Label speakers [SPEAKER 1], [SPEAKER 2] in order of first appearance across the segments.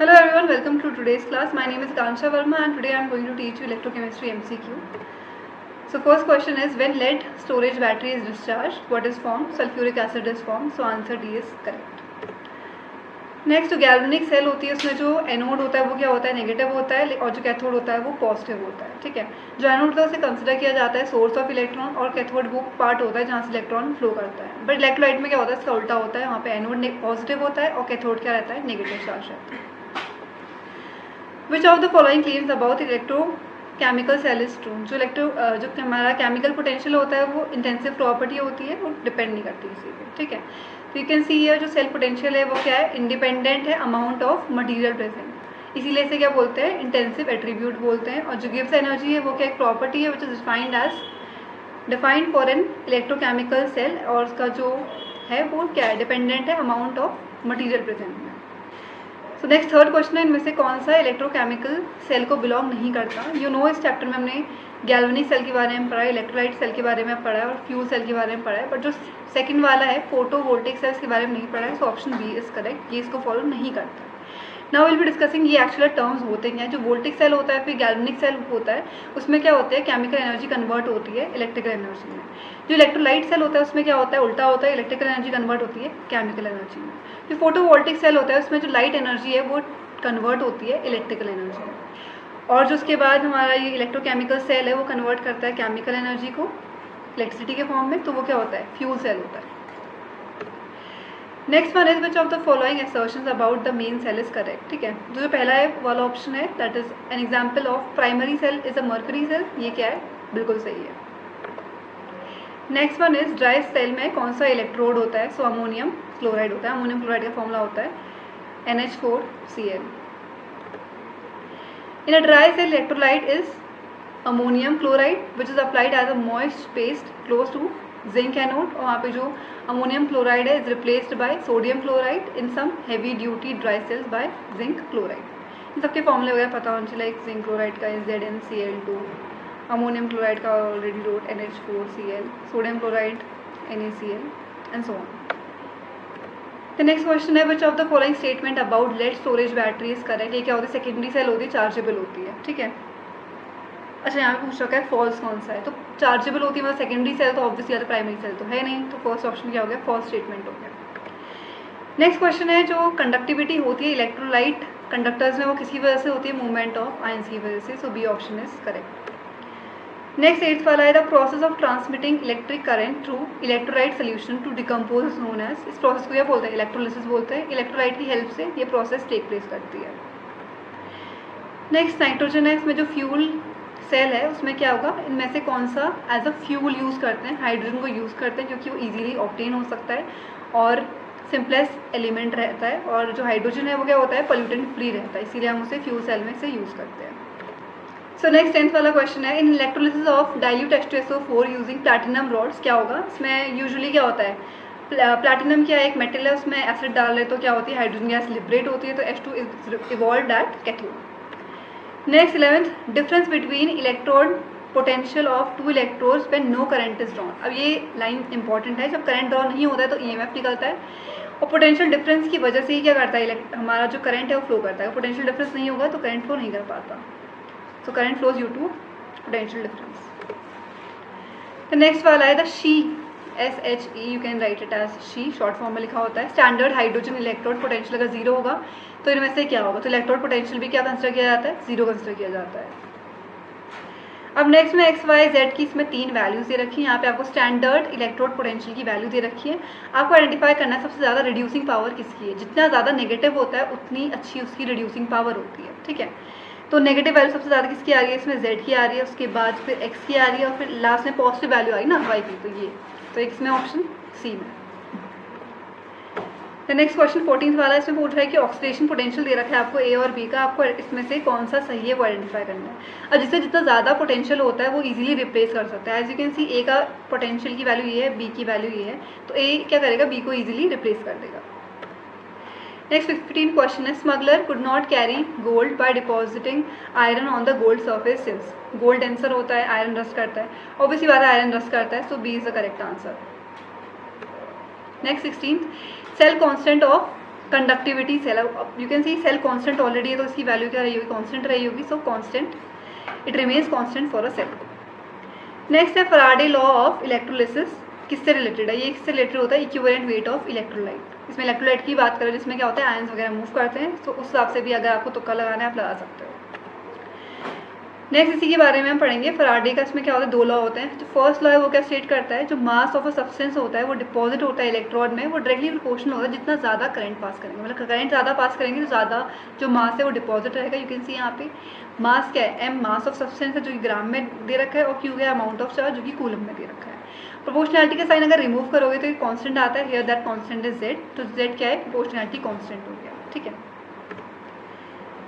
[SPEAKER 1] Hello everyone, welcome to today's class. My name is Kansha Verma and today I am going to teach you electrochemistry MCQ. So first question is, when lead storage battery is discharged, what is formed? Sulfuric acid is formed. So answer D is correct. Next जो galvanic cell होती है उसमें जो anode होता है वो क्या होता है, नेगेटिव होता है, और जो कैथोड होता है वो पॉजिटिव होता है. ठीक है, जो एनोड होता है उसे कंसिडर किया जाता है सोर्स ऑफ इलेक्ट्रॉन, और कैथोड वो पार्ट होता है जहाँ से इलेक्ट्रॉन फ्लो करता है. बट इलेक्ट्रोलाइट में क्या होता है, इसका उल्टा होता है. वहाँ पे एनोड पॉजिटिव होता है और कैथोड क्या रहता है, नेगेटिव चार्ज रहता है. Which of the following claims about electrochemical cell is true? जो हमारा केमिकल पोटेंशियल होता है वो इंटेंसिव प्रॉपर्टी होती है, वो डिपेंड नहीं करती किसी पे. ठीक है, तो यू कैन सी हियर जो सेल पोटेंशियल है वो क्या है, इंडिपेंडेंट है अमाउंट ऑफ मटेरियल प्रेजेंट, इसीलिए इसे क्या बोलते हैं, इंटेंसिव एट्रीब्यूट बोलते हैं. और जो गिव्स एनर्जी है वो क्या एक प्रॉपर्टी है which is defined for an electrochemical cell, और उसका जो है वो क्या है, डिपेंडेंट है अमाउंट ऑफ मटीरियल प्रेजेंट में. सो नेक्स्ट थर्ड क्वेश्चन है, इनमें से कौन सा इलेक्ट्रोकेमिकल सेल को बिलोंग नहीं करता? यू नो इस चैप्टर में हमने गैल्वेनिक सेल के बारे में पढ़ा है, इलेक्ट्रोलाइट सेल के बारे में पढ़ा है और फ्यूल सेल के बारे में पढ़ा है. बट जो सेकंड वाला है फोटोवोल्टिक सेल्स के बारे में नहीं पढ़ा है. So option B is correct, ये इसको फॉलो नहीं करता. नाउ विल बी डिस्कसिंग ये एक्चुअल टर्म्स होते हैं. जो वोल्टिक सेल होता है फिर गैल्वेनिक सेल होता है, उसमें क्या होता है, केमिकल एनर्जी कन्वर्ट होती है इलेक्ट्रिकल एनर्जी में. जो इलेक्ट्रोलाइट सेल होता है उसमें क्या होता है, उल्टा होता है, इलेक्ट्रिकल एनर्जी कन्वर्ट होती है केमिकल एनर्जी में. जो फोटोवोल्टिक सेल होता है उसमें जो लाइट एनर्जी है वो कन्वर्ट होती है इलेक्ट्रिकल एनर्जी में. और जो उसके बाद हमारा ये इलेक्ट्रोकेमिकल सेल है वो कन्वर्ट करता है केमिकल एनर्जी को इलेक्ट्रिसिटी के फॉर्म में, तो वो क्या होता है, फ्यूल सेल होता है. Next one is which of the following assertions about the main cell is correct. ठीक है, जो पहला है वाला ऑप्शन है that is an example of primary cell is a mercury cell, ये क्या है, बिल्कुल सही है. Next one is dry cell में कौन सा इलेक्ट्रोड होता है? सो अमोनियम क्लोराइड होता है. अमोनियम क्लोराइड का फॉर्मूला होता है NH4Cl. In a dry cell, electrolyte is ammonium chloride, which is applied as a moist paste close to zinc anode. और वहाँ पे जो ammonium chloride है is replaced by sodium chloride in some heavy duty dry cells by zinc chloride. इन सबके फॉर्मूले वगैरह पता होने चाहिए, लाइक जिंक क्लोराइड का ZnCl2, अमोनियम क्लोराइड का already wrote NH4Cl, sodium chloride NaCl and so on. The next question है which of the following statement about lead storage battery is correct. ये क्या होती है, सेकेंडरी सेल होती है, chargeable होती है. ठीक है, अच्छा यहाँ पे पूछ रखा है फॉल्स कौन सा है, तो चार्जेबल होती है मतलब सेकेंडरी सेल, तो ऑब्वियसली आता प्राइमरी सेल तो है नहीं, तो फर्स्ट ऑप्शन क्या हो गया, फॉल्स स्टेटमेंट हो गया. नेक्स्ट क्वेश्चन है जो कंडक्टिविटी होती है इलेक्ट्रोलाइट कंडक्टर्स में वो किसी वजह से होती है, मूवमेंट ऑफ आयंस की वजह से. So B option is correct. Next eighth वाला है the process of transmitting electric current through electrolyte solution to decompose is known as. इस प्रोसेस को क्या बोलते हैं, इलेक्ट्रोलिसिस बोलते हैं. इलेक्ट्रोलाइट की हेल्प से ये प्रोसेस टेक प्लेस करती है. नेक्स्ट नाइट्रोजन है, इसमें जो फ्यूल सेल है उसमें क्या होगा, इनमें से कौन सा एज अ फ्यूल यूज़ करते हैं, हाइड्रोजन को यूज़ करते हैं क्योंकि वो इजीली ऑब्टेन हो सकता है और सिंपलेस्ट एलिमेंट रहता है. और जो हाइड्रोजन है वो क्या होता है, पोल्यूटेंट फ्री रहता है, इसीलिए हम उसे फ्यूल सेल में से यूज़ करते हैं. सो नेक्स्ट 10th वाला क्वेश्चन है, in electrolysis of dilute H2SO4 using platinum rods क्या होगा. इसमें यूजुअली क्या होता है, प्लैटिनम क्या एक मेटल है, उसमें एसिड डाल रहे तो क्या होती है, हाइड्रोजन गैस लिबरेट होती है, तो H2 is evolved at cathode. Next 11th difference between electrode potential of two electrodes when no current is drawn. अब ये लाइन इंपॉर्टेंट है, जब करंट ड्रॉ नहीं होता है तो EMF निकलता है, और पोटेंशियल डिफरेंस की वजह से ही क्या करता है, हमारा जो करंट है वो फ्लो करता है. पोटेंशियल डिफरेंस नहीं होगा तो करंट फ्लो नहीं कर पाता. So current flows due to potential difference. The next वाला है the She, SHE, you can write it as She, short form में लिखा होता है. स्टैंडर्ड हाइड्रोजन इलेक्ट्रोड पोटेंशियल अगर जीरो होगा तो इनमें से क्या होगा, तो इलेक्ट्रोड पोटेंशियल भी क्या कंसिडर किया जाता है, जीरो कंसिडर किया जाता है. अब नेक्स्ट में एक्स वाई जेड की इसमें 3 वैल्यूज दे रखी है. यहाँ पे आपको स्टैंडर्ड इलेक्ट्रोड पोटेंशियल की वैल्यू दे रखी है. आपको आइडेंटिफाई करना है सबसे ज़्यादा रिड्यूसिंग पावर किसकी है. जितना ज़्यादा नेगेटिव होता है उतनी अच्छी उसकी रिड्यूसिंग पावर होती है. ठीक है, तो नेगेटिव वैल्यू सबसे ज़्यादा किसकी आ रही है, इसमें Z की आ रही है, उसके बाद फिर X की आ रही है, और फिर लास्ट में पॉजिटिव वैल्यू आई ना Y की, तो ये तो इसमें ऑप्शन सी में. द नेक्स्ट क्वेश्चन 14th वाला, इसमें पूछ रहा है कि ऑक्सीडेशन पोटेंशियल दे रखा है आपको A और B का, आपको इसमें से कौन सा सही है वो आइडेंटिफाई करना है. अब जिससे जितना ज़्यादा पोटेंशियल होता है वो इजीली रिप्लेस कर सकता है. As you can see A का पोटेंशियल की वैल्यू ये है, B की वैल्यू ये है, तो A क्या करेगा, B को ईजिली रिप्लेस कर देगा. नेक्स्ट 15 क्वेश्चन है, smuggler could not carry gold by depositing iron on the gold surface since. Gold denser होता है, आयरन रस्ट करता है, ऑब्वियसली बात है आयरन रस्ट करता है, so B is the correct answer. Next 16th, cell constant of conductivity cell, you can see cell constant already है तो इसकी वैल्यू क्या रही होगी, कांस्टेंट रही होगी. So constant, it remains constant for a cell. Next है फैराडे लॉ ऑफ इलेक्ट्रोलिसिस. किससे रिलेटेड है ये? किससे रिलेटेड होता है? Equivalent weight of electrolyte. इसमें इलेक्ट्रोलाइट की बात करें जिसमें क्या होता है, आयंस वगैरह मूव करते हैं. तो उस हिसाब से भी अगर आपको तुक्का लगाना है आप लगा सकते हो. नेक्स्ट इसी के बारे में हम पढ़ेंगे. फैराडे का इसमें क्या होता है, दो लॉ होते हैं. जो फर्स्ट लॉ है वो क्या स्टेट करता है, जो मास ऑफ अ सब्सटेंस होता है वो डिपॉजिट होता है इलेक्ट्रोड में, वो डायरेक्टली प्रोपोर्शनल होता है जितना ज़्यादा करंट पास करेंगे. मतलब करंट ज़्यादा पास करेंगे तो ज़्यादा जो मास है वो डिपॉजिट रहेगा. यू कैन सी यहाँ पे मास क्या है, एम मास ऑफ सब्सटेंस है जो कि ग्राम में दे रखा है, और क्यू है अमाउंट ऑफ चार्ज जो कि कूलम में दे रखा है. प्रोपोर्शनैलिटी का साइन अगर रिमूव करोगे तो एक कांस्टेंट आता है. Here that constant is Z. तो जेड क्या है, प्रोपोर्शनैलिटी कांस्टेंट हो गया. ठीक है.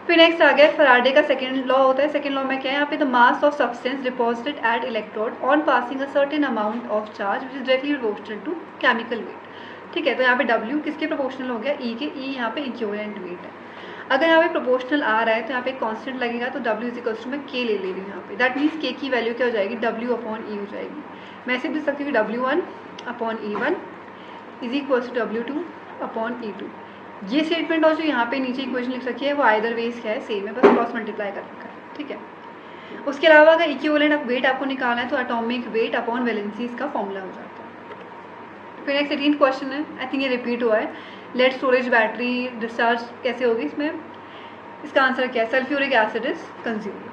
[SPEAKER 1] फिर नेक्स्ट आ गया फैराडे का सेकंड लॉ होता है. सेकंड लॉ में क्या है, यहाँ पे the mass of substance deposited at electrode on passing a certain amount of charge which is directly proportional to chemical weight. ठीक है. तो यहाँ पे W किसके प्रोपोर्शनल हो गया, E के. E यहाँ पे इक्विवेलेंट वेट है. अगर यहाँ पे प्रोपोर्शनल आ रहा है तो यहाँ पे कांस्टेंट लगेगा. तो W इज इक्वल्स टू मैं K ले रही हूँ यहाँ पे. दैट मीन्स K की वैल्यू क्या हो जाएगी, W अपॉन E हो जाएगी. मैं ऐसे भी लिख सकती हूँ W1 upon E1 is equals to W2 upon E2. ये स्टेटमेंट और जो यहाँ पे नीचे इक्वेशन लिख रखी है वो आइदर वेज क्या है, सेम है, बस क्रॉस मल्टीप्लाई कर रखा है. ठीक है. उसके अलावा अगर इक्विवेलेंट ऑफ वेट आपको निकालना है तो एटॉमिक वेट अपॉन वैलेंसी इसका फॉर्मूला हो जाता है. फिर नेक्स्ट 18th क्वेश्चन है. आई थिंक ये रिपीट हुआ है. लेड स्टोरेज बैटरी डिस्चार्ज कैसे होगी इसमें. इसका आंसर क्या है, सल्फ्यूरिक एसिड इज कंज्यूम्ड.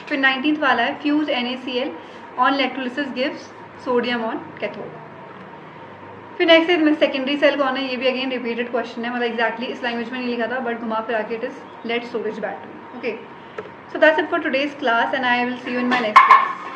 [SPEAKER 1] फिर 19th वाला है fuse NaCl on electrolysis gives sodium on cathode. फिर नेक्स्ट है सेकेंडरी सेल कौन है, ये भी अगेन रिपीटेड क्वेश्चन है. मतलब एक्जैक्टली इस लैंग्वेज में नहीं लिखा था बट घुमा फिरा के it is lead storage battery. Okay. So that's it for today's class and I will see you in my next class.